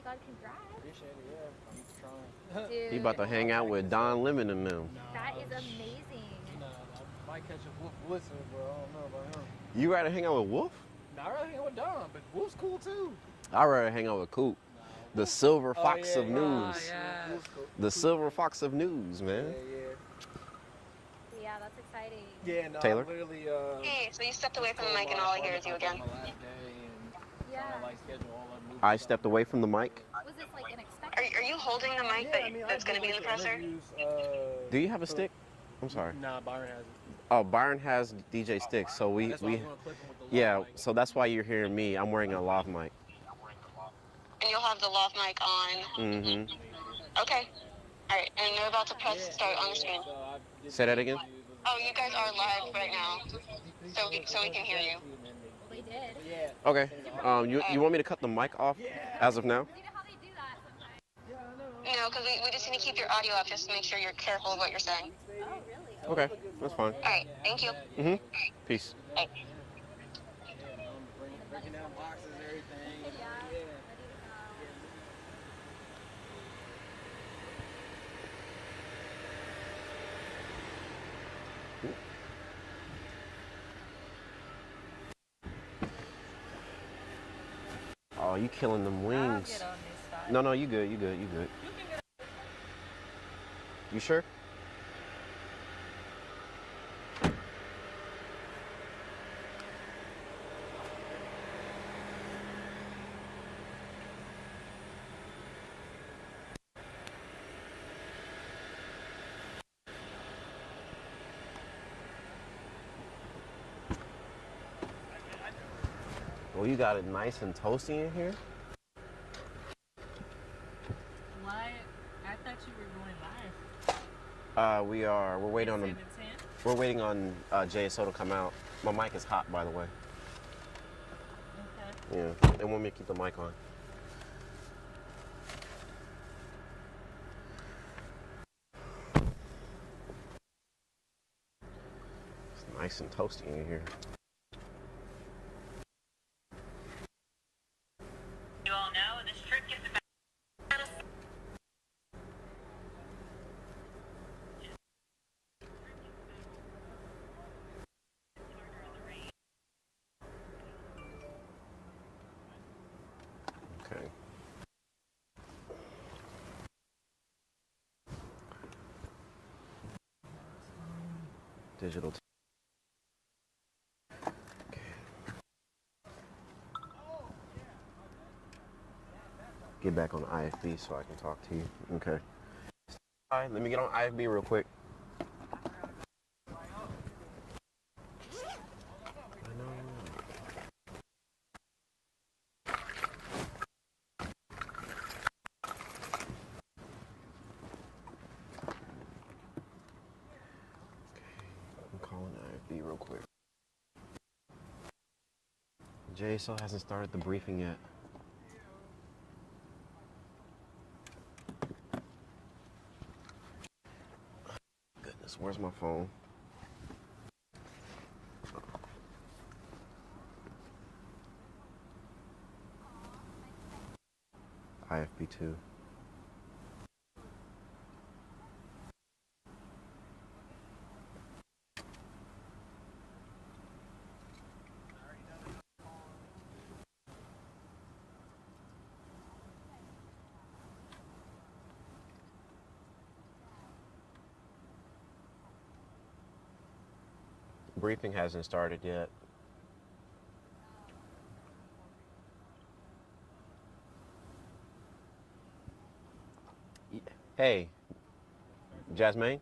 God, congrats. Appreciate it, yeah. I'm trying. Dude, He about to hang out with Don Lemon and them. that is amazing. Nah, I might catch a Wolf Blitzer, but I don't know about him. You rather hang out with Wolf? Nah, I'd rather hang out with Don, but Wolf's cool too. I'd rather hang out with Coop. The silver fox of news. Yeah. The silver fox of news, man. Yeah, that's exciting. Yeah, no, Taylor? I literally, Hey, so you stepped away from the mic and all I hear is you again. My last day and Yeah. trying to, like, schedule all that movie I stuff. stepped away from the mic. Was this like unexpected? Are you holding the mic that's going to be in the presser? Do you have a stick? I'm sorry. Nah, Byron has it. Oh, Byron has DJ sticks, so we That's why I was gonna clip him with the yeah. live mic. So that's why you're hearing me. I'm wearing a lav mic. And you'll have the lav mic on. Mm-hmm. Okay. All right, and they're about to press start on the screen. Say that again. Oh, you guys are live right now, so we can hear you. They did. Yeah. Okay. You want me to cut the mic off as of now? You know how they do that sometimes? No, because we just need to keep your audio up just to make sure you're careful of what you're saying. Oh, really? Okay, that's fine. All right, thank you. Mm-hmm. Peace. Bye. Breaking down boxes and everything. Yeah. Ready to go. Oh, you killing them wings. No, you good. You good. You sure? Oh, you got it nice and toasty in here? What? I thought you were going live. We're waiting on them. 7:10? We're waiting on JSO to come out. My mic is hot, by the way. Okay. Yeah, they want me to keep the mic on. It's nice and toasty in here. You all know this trip gets about. Okay. Digital. Okay. Get back on IFB so I can talk to you. Okay. All right, let me get on IFB real quick. I'm calling IFB real quick. JSO hasn't started the briefing yet. Goodness, where's my phone? IFB2. Briefing hasn't started yet. Hey, Jasmine?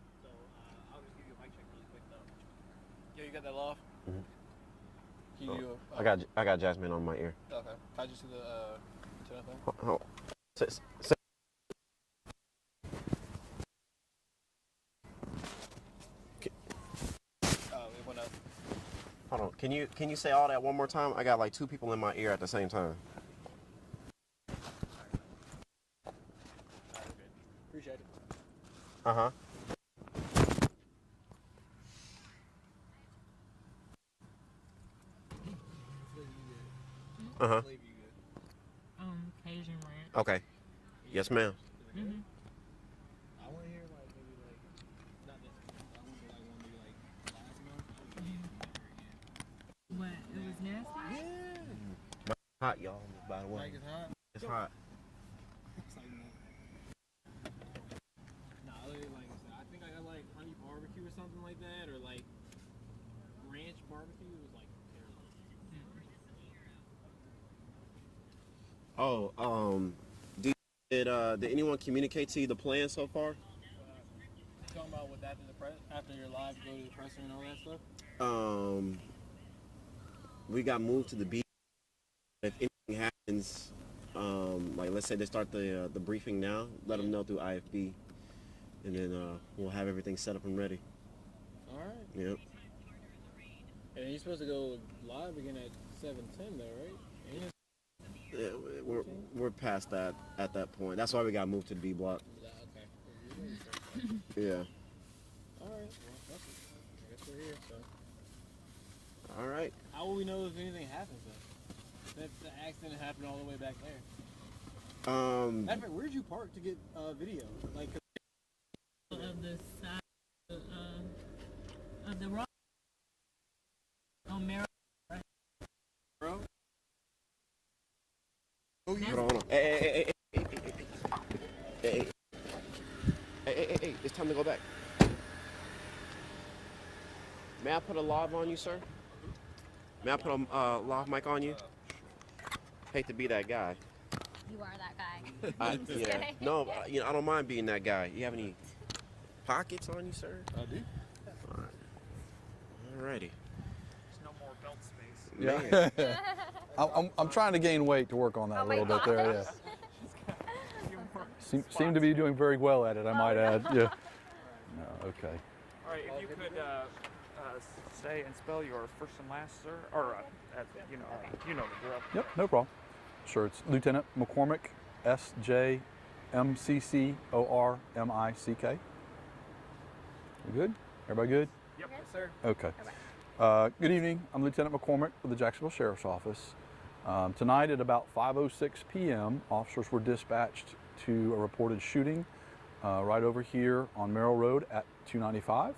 I'll just give you a mic check really quick though. Yo, you got that loft? Mhm. Can you, I got Jasmine on my ear. Okay. Can I just do the antenna thing? Oh. It went up. Hold on. Can you say all that one more time? I got like two people in my ear at the same time. Appreciate it. Uh-huh. Uh-huh. Cajun ranch. Okay. Yes, ma'am. Mm-hmm. I want to hear like maybe like not this month. I want to like one maybe like last month. What? It was nasty? Yeah. Hot, y'all. By the way, Like it's hot. it's hot. It's like nah, like I said, I think I got like honey barbecue or something like that, or like ranch barbecue. It was like terrible. Oh, did anyone communicate to you the plan so far? Talking about what after the press, after your live, go to the presser and all that stuff. We got moved to the beach. If anything happens, like let's say they start the briefing now, let them know through IFB, and then we'll have everything set up and ready. All right. Yep. And you're supposed to go live again at 7:10 though, right? Yeah, we're past that at that point. That's why we got moved to the B block. Okay. Yeah. All right. Well, that's it. I guess we're here. So. All right. How will we know if anything happens then? If the accident happened all the way back there. Matter of fact, where'd you park to get video? Like. Of the side of the road on Merrill. Bro. Hold on. Hey. It's time to go back. May I put a lav on you, sir? May I put a lav mic on you? Hate to be that guy. You are that guy. Yeah. No, I don't mind being that guy. You have any pockets on you, sir? I do. All right. Alrighty. There's no more belt space. Man. I'm trying to gain weight to work on that a little bit there. Yeah. Seem to be doing very well at it, I might add. Yeah. No, okay. All right, if you could say and spell your first and last, sir, or you know the drill. Yep, no problem. Sure, it's Lieutenant McCormick, SJMCCORMICK. We good? Everybody good? Yep, yes, sir. Okay. Good evening. I'm Lieutenant McCormick with the Jacksonville Sheriff's Office. Tonight at about 5:06 p.m., officers were dispatched to a reported shooting right over here on Merrill Road at 295.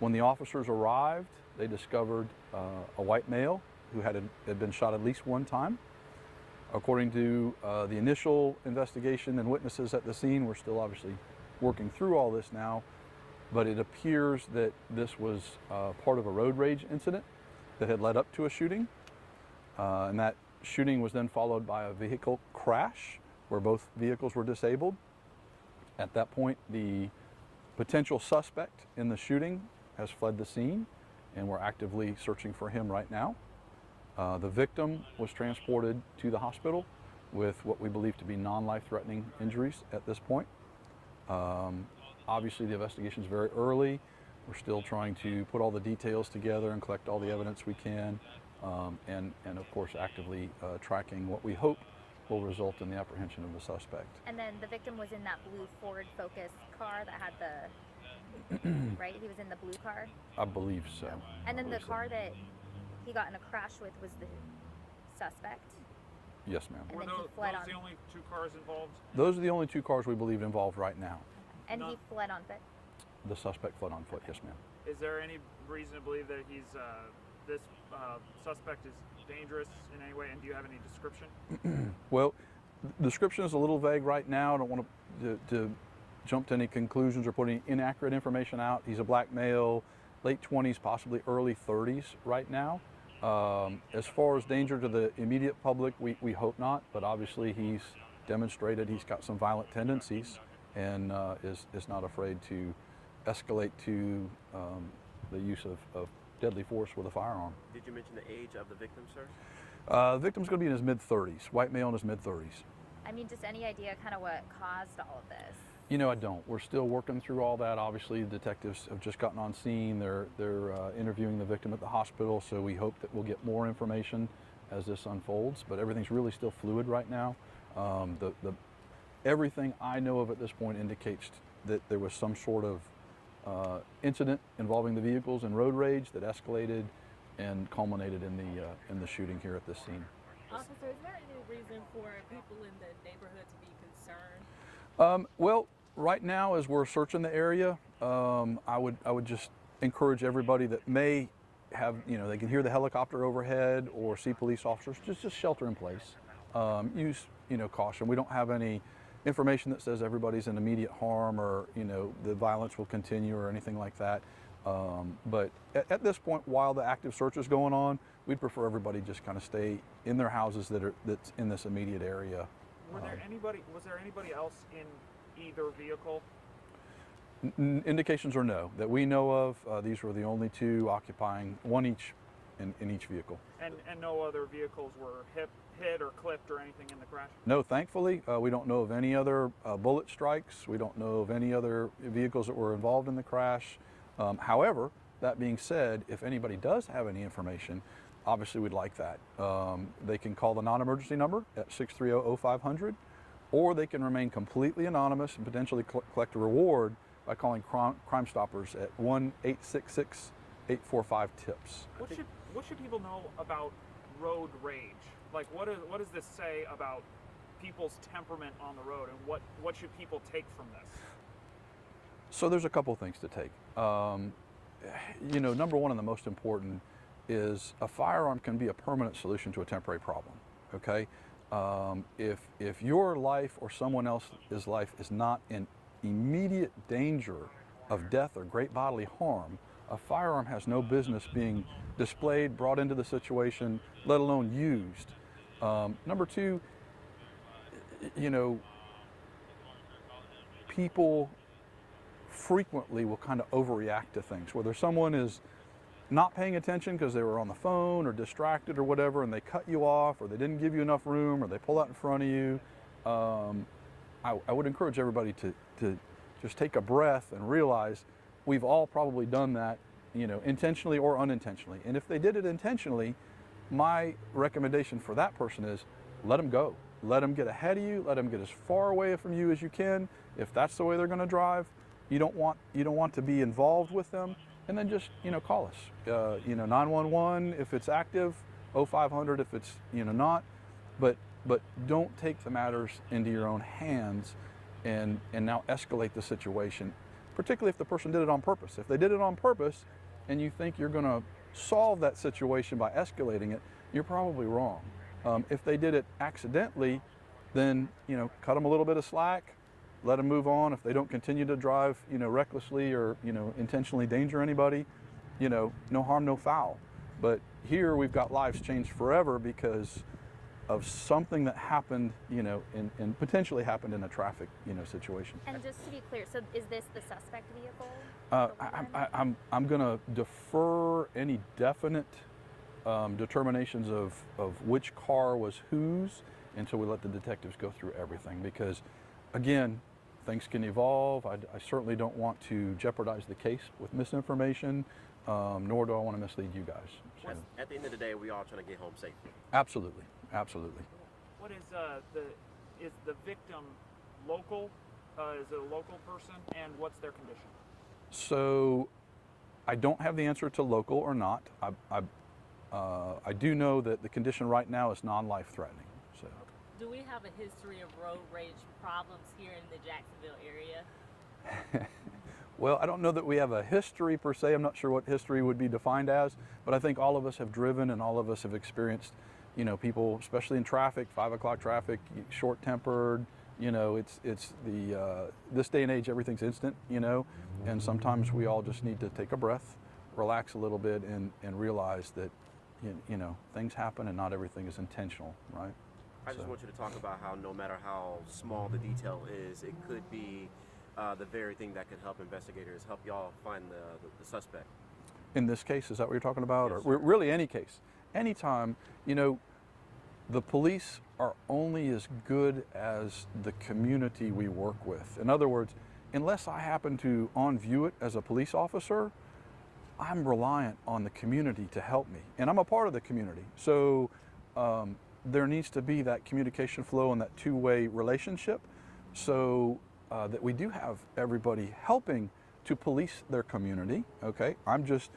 When the officers arrived, they discovered a white male who had been shot at least one time. According to the initial investigation and witnesses at the scene, we're still obviously working through all this now, but it appears that this was part of a road rage incident that had led up to a shooting. And that shooting was then followed by a vehicle crash where both vehicles were disabled. At that point, the potential suspect in the shooting has fled the scene, and we're actively searching for him right now. The victim was transported to the hospital with what we believe to be non-life-threatening injuries at this point. Obviously, the investigation is very early. We're still trying to put all the details together and collect all the evidence we can, and of course, actively tracking what we hope will result in the apprehension of the suspect. And then the victim was in that blue Ford Focus car that had the, right? He was in the blue car? I believe so. And then the car that he got in a crash with was the suspect? Yes, ma'am. And Were then he those fled on. the only two cars involved? Those are the only two cars we believe involved right now. And he fled on foot? The suspect fled on foot, yes, ma'am. Is there any reason to believe that he's this suspect is dangerous in any way, and do you have any description? Well, the description is a little vague right now. I don't want to jump to any conclusions or put any inaccurate information out. He's a black male, late 20s, possibly early 30s right now. As far as danger to the immediate public, we hope not, but obviously he's demonstrated he's got some violent tendencies and is not afraid to escalate to the use of deadly force with a firearm. Did you mention the age of the victim, sir? The victim's going to be in his mid-30s, white male in his mid-30s. I mean, just any idea kind of what caused all of this? You know, I don't. We're still working through all that. Obviously, the detectives have just gotten on scene. They're interviewing the victim at the hospital, so we hope that we'll get more information as this unfolds. But everything's really still fluid right now. Everything I know of at this point indicates that there was some sort of incident involving the vehicles and road rage that escalated and culminated in the shooting here at this scene. Officer, is there any reason for people in the neighborhood to be concerned Well, right now as we're searching the area, I would just encourage everybody that may have, they can hear the helicopter overhead or see police officers, just shelter in place. Use, caution. We don't have any information that says everybody's in immediate harm or, the violence will continue or anything like that. But at this point, while the active search is going on, we'd prefer everybody just kind of stay in their houses that's in this immediate area. Was there anybody else in either vehicle? Indications are no. That we know of, these were the only two occupying, one each in each vehicle. And no other vehicles were hit or clipped or anything in the crash? No, thankfully, we don't know of any other bullet strikes. We don't know of any other vehicles that were involved in the crash. However, that being said, if anybody does have any information, obviously we'd like that. They can call the non-emergency number at 630-0500, or they can remain completely anonymous and potentially collect a reward by calling Crime Stoppers at 1-866-845-TIPS. What should people know about road rage? Like, what does this say about people's temperament on the road, and what should people take from this? So there's a couple things to take. Number one and the most important is a firearm can be a permanent solution to a temporary problem, okay? If your life or someone else's life is not in immediate danger of death or great bodily harm, a firearm has no business being displayed, brought into the situation, let alone used. Number two, people frequently will kind of overreact to things, whether someone is not paying attention because they were on the phone or distracted or whatever, and they cut you off, or they didn't give you enough room, or they pull out in front of you. I would encourage everybody to just take a breath and realize we've all probably done that, intentionally or unintentionally. And if they did it intentionally, my recommendation for that person is let them go. Let them get ahead of you. Let them get as far away from you as you can. If that's the way they're going to drive, you don't want to be involved with them. And then just call us. 911 if it's active, 0500 if it's not. But don't take the matters into your own hands and now escalate the situation, particularly if the person did it on purpose. If they did it on purpose and you think you're going to solve that situation by escalating it, you're probably wrong. If they did it accidentally, then cut them a little bit of slack, let them move on. If they don't continue to drive recklessly or intentionally danger anybody, no harm, no foul. But here we've got lives changed forever because of something that happened, and potentially happened in a traffic, situation. And just to be clear, so is this the suspect vehicle? I'm going to defer any definite determinations of which car was whose until we let the detectives go through everything, because again, things can evolve. I certainly don't want to jeopardize the case with misinformation, nor do I want to mislead you guys. So. At the end of the day, we all trying to get home safe. Absolutely, absolutely. What is the victim local? Is it a local person, and what's their condition? So, I don't have the answer to local or not. I do know that the condition right now is non-life threatening. So. Do we have a history of road rage problems here in the Jacksonville area? Well, I don't know that we have a history per se. I'm not sure what history would be defined as, but I think all of us have driven and all of us have experienced, people, especially in traffic, 5 o'clock traffic, short-tempered. It's this day and age, everything's instant, and sometimes we all just need to take a breath, relax a little bit, and realize that, things happen and not everything is intentional, right? I just want you to talk about how no matter how small the detail is, it could be the very thing that could help investigators, help y'all find the suspect. In this case, is that what you're talking about? Yes. Or really any case? Anytime, the police are only as good as the community we work with. In other words, unless I happen to on-view it as a police officer, I'm reliant on the community to help me. And I'm a part of the community. So there needs to be that communication flow and that two-way relationship so that we do have everybody helping to police their community, okay? I'm just,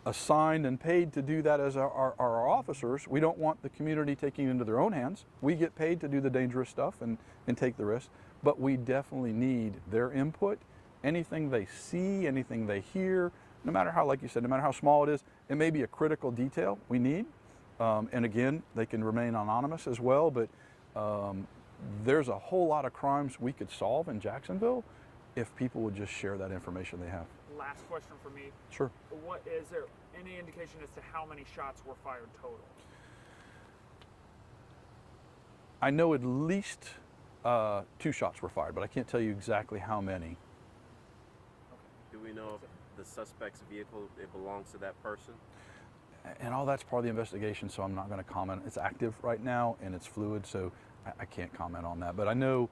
assigned and paid to do that as our officers. We don't want the community taking it into their own hands. We get paid to do the dangerous stuff and take the risk, but we definitely need their input. Anything they see, anything they hear, no matter how, like you said, no matter how small it is, it may be a critical detail we need. And again, they can remain anonymous as well, but there's a whole lot of crimes we could solve in Jacksonville if people would just share that information they have. Last question for me. Sure. What is there any indication as to how many shots were fired total? I know at least 2 shots were fired, but I can't tell you exactly how many. Do we know if the suspect's vehicle, it belongs to that person? And all that's part of the investigation, so I'm not going to comment. It's active right now and it's fluid, so I can't comment on that. But I know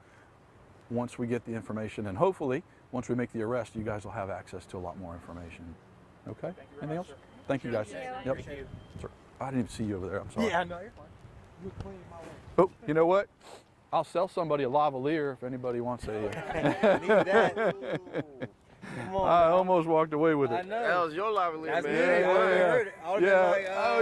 once we get the information, and hopefully once we make the arrest, you guys will have access to a lot more information. Okay? Thank you very Anything much, else? sir. Thank you guys. Thank Yep. Sir, I didn't even see you over there. I'm sorry. Yeah, no, you're fine. You were cleaning my way. Oh, you know what? I'll sell somebody a lavalier if anybody wants a. Need that. Come on, I man. almost walked away with it. I know. That was your livelihood, That's man. good. I already heard it. I was just Yeah. like,